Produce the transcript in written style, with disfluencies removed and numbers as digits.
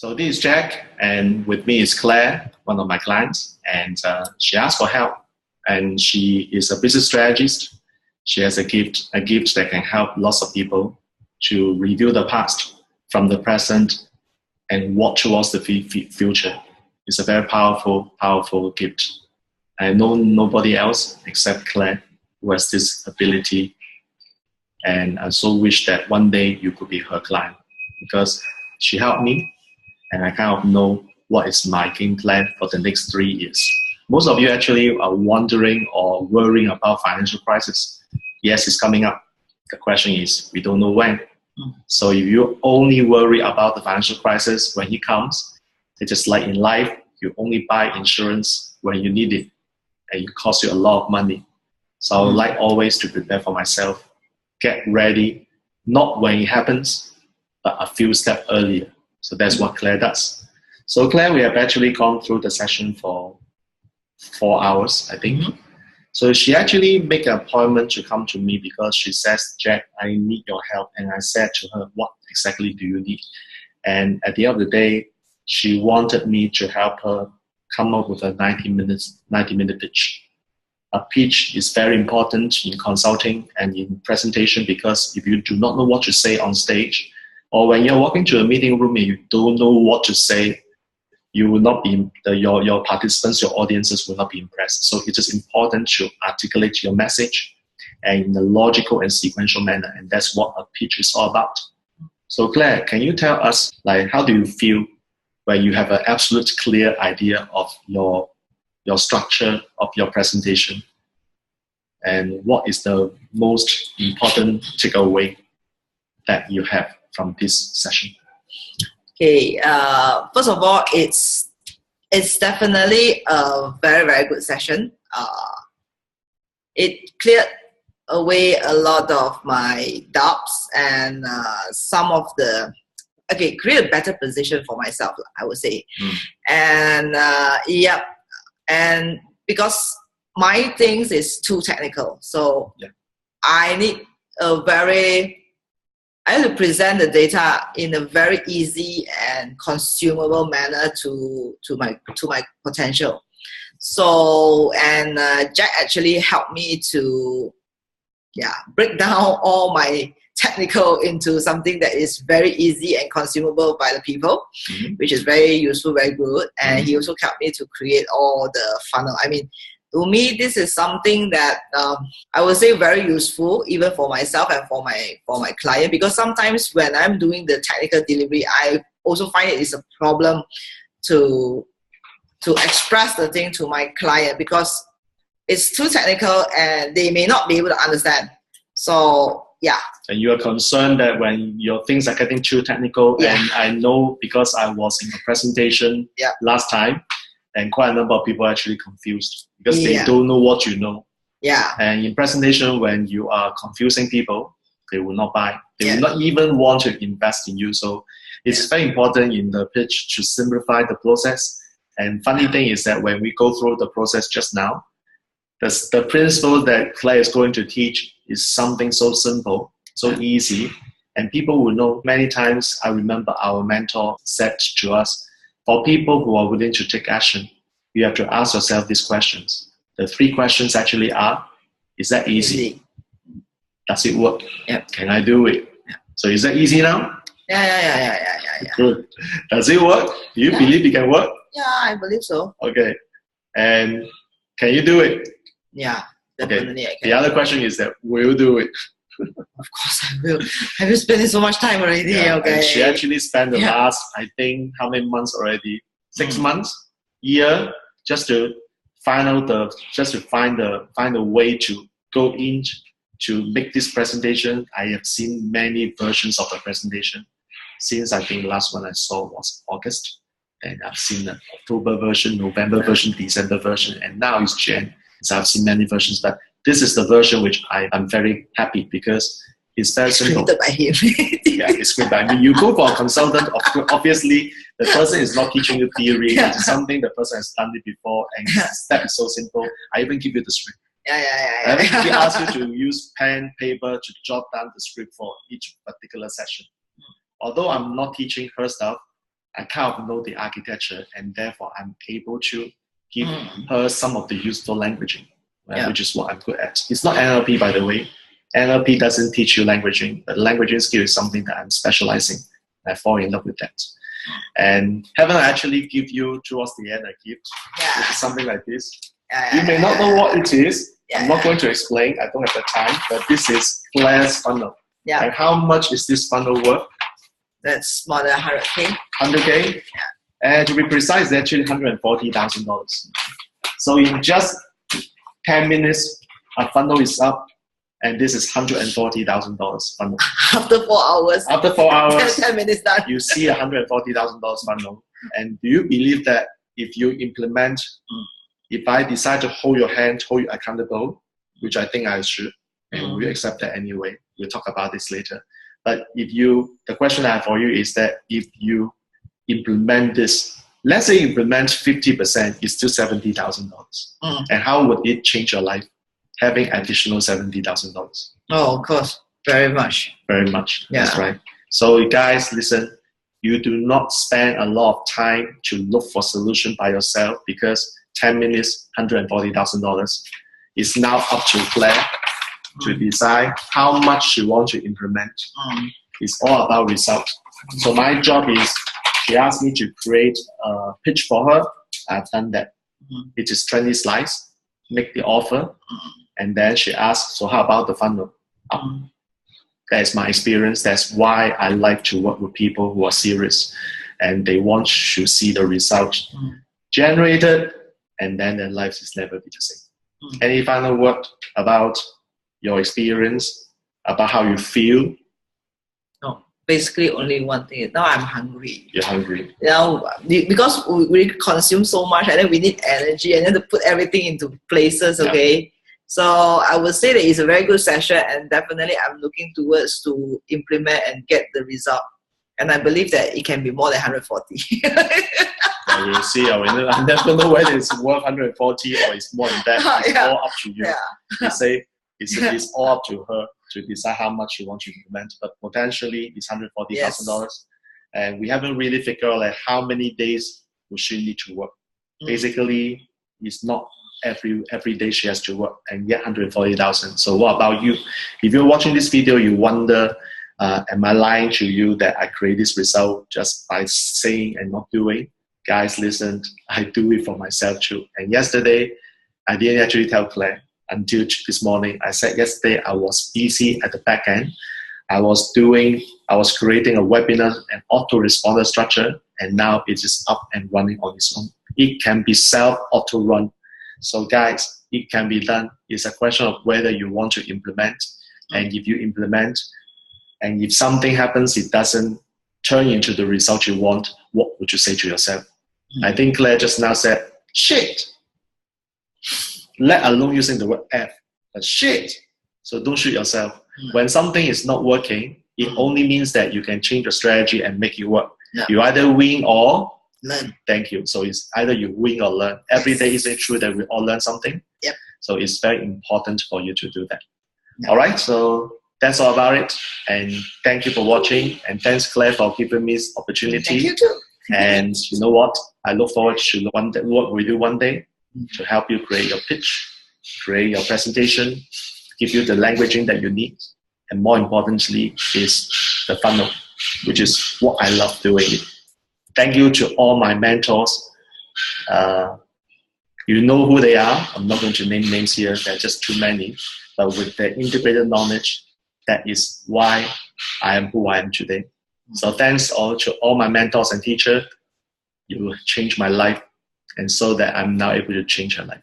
So this is Jack, and with me is Claire, one of my clients, and she asked for help. And she is a business strategist. She has a gift that can help lots of people to review the past from the present and walk towards the future. It's a very powerful gift. I know nobody else except Claire who has this ability, and I so wish that one day you could be her client, because she helped me, and I kind of know what is my game plan for the next 3 years. Most of you actually are wondering or worrying about financial crisis. Yes, it's coming up. The question is, we don't know when. So if you only worry about the financial crisis when it comes, it's just like in life, you only buy insurance when you need it, and it costs you a lot of money. So I would like always to prepare for myself, get ready, not when it happens, but a few steps earlier. So that's what Claire does. So Claire, we have actually gone through the session for 4 hours, I think. So she actually made an appointment to come to me because she says, Jack, I need your help. And I said to her, what exactly do you need? And at the end of the day, she wanted me to help her come up with a 90-minute pitch. A pitch is very important in consulting and in presentation, because if you do not know what to say on stage, or when you're walking to a meeting room and you don't know what to say, you will not be, your participants, your audiences will not be impressed. So it is important to articulate your message and in a logical and sequential manner. And that's what a pitch is all about. So Claire, can you tell us, how do you feel when you have an absolute clear idea of your structure of your presentation? And what is the most important takeaway that you have from this session? Okay, first of all, it's definitely a very, very good session. It cleared away a lot of my doubts and create a better position for myself, I would say. And and because my things is too technical, so I have to present the data in a very easy and consumable manner to my potential. So, and Jack actually helped me to break down all my technical into something that is very easy and consumable by the people, which is very useful, very good. And he also helped me to create all the funnel. I mean, to me, this is something that I would say very useful, even for myself and for my client, because sometimes when I'm doing the technical delivery, I also find it is a problem to express the thing to my client, because it's too technical and they may not be able to understand. So and you are concerned that when your things are getting too technical, and I know because I was in a presentation last time, and quite a number of people are actually confused because they don't know what you know. And in presentation, when you are confusing people, they will not buy. They will not even want to invest in you. So it's very important in the pitch to simplify the process. And funny thing is that when we go through the process just now, the principle that Claire is going to teach is something so simple, so easy, and people will know. Many times, I remember our mentor said to us, for people who are willing to take action, you have to ask yourself these questions. The 3 questions actually are, is that easy? Does it work? Can I do it? So is that easy now? Good. Does it work? Do you believe it can work? I believe so. Okay. And can you do it? Definitely I can. The other question is that, will you do it? Of course I will. Have you spent so much time already? And she actually spent the last, I think, how many months already? 6 months, year, just to find a way to go in to make this presentation. I have seen many versions of the presentation since I think the last one I saw was August, and I've seen the October version, November version, December version, and now it's Jan. So I've seen many versions, but this is the version which I am very happy because it's very simple. Scripted by him. It's scripted by me. You go for a consultant, obviously the person is not teaching you theory. It's something the person has done it before, and the step is so simple. I even give you the script. I even ask you to use pen, paper to jot down the script for each particular session. Although I'm not teaching her stuff, I kind of know the architecture, and therefore I'm able to give her some of the useful languaging, which is what I'm good at. It's not NLP, by the way. NLP doesn't teach you languaging, but languaging skill is something that I'm specializing. I fall in love with that. And haven't I actually give you towards the end a gift? Which is something like this. You may not know what it is. I'm not going to explain. I don't have the time. But this is Clare's funnel. And how much is this funnel worth? That's more than 100K. 100K? Yeah. And to be precise, it's actually $140,000. So in just 10 minutes, a funnel is up. And this is $140,000 funnel. After 4 hours. After 4 hours, 10 minutes done. You see a $140,000 funnel. And do you believe that if you implement, if I decide to hold your hand, hold you accountable, which I think I should, and we accept that anyway. We'll talk about this later. But the question I have for you is that if you implement this, let's say implement 50%, it's still $70,000. And how would it change your life? Having additional $70,000. Oh, of course. Very much. Very much. Yeah. That's right. So guys, listen, you do not spend a lot of time to look for solution by yourself, because 10 minutes, $140,000 is now up to Clare to decide how much she wants to implement. It's all about results. So my job is, she asked me to create a pitch for her. I've done that. It is 20 slides, make the offer. And then she asked, so how about the funnel? That's my experience. That's why I like to work with people who are serious and they want to see the result generated, and then their lives is never be the same. Any final word about your experience, about how you feel? No, basically only one thing. Now I'm hungry. You're hungry. Now, because we consume so much, and then we need energy, and then to put everything into places, okay? So I would say that it's a very good session, and definitely I'm looking towards to implement and get the result. And I believe that it can be more than 140. We'll see. I never know whether it's worth 140 or it's more than that. It's all up to you. You say it's all up to her to decide how much she wants to implement. But potentially it's $140,000. And we haven't really figured out how many days will she need to work. Basically, it's not every day she has to work, and yet 140,000. So what about you? If you're watching this video, you wonder, am I lying to you that I create this result just by saying and not doing? Guys, listen, I do it for myself too. And yesterday, I didn't actually tell Clare until this morning. I said yesterday I was busy at the back end. I was creating a webinar and autoresponder structure, and now it is up and running on its own. It can be self-auto run. So guys, it can be done. It's a question of whether you want to implement. And if you implement, and if something happens, it doesn't turn into the result you want, what would you say to yourself? I think Clare just now said, shit. Let alone using the word F, but shit. So don't shoot yourself. When something is not working, it only means that you can change your strategy and make it work. You either win or learn. Thank you. So it's either you win or learn. Every day isn't true that we all learn something. So it's very important for you to do that. All right. So that's all about it. And thank you for watching. And thanks, Clare, for giving me this opportunity. Thank you too. And you know what? I look forward to work with you one day to help you create your pitch, create your presentation, give you the languaging that you need. And more importantly is the funnel, which is what I love doing. Thank you to all my mentors. You know who they are. I'm not going to name names here. There are just too many. But with their integrated knowledge, that is why I am who I am today. So thanks to all my mentors and teachers. You changed my life, and so that I'm now able to change your life.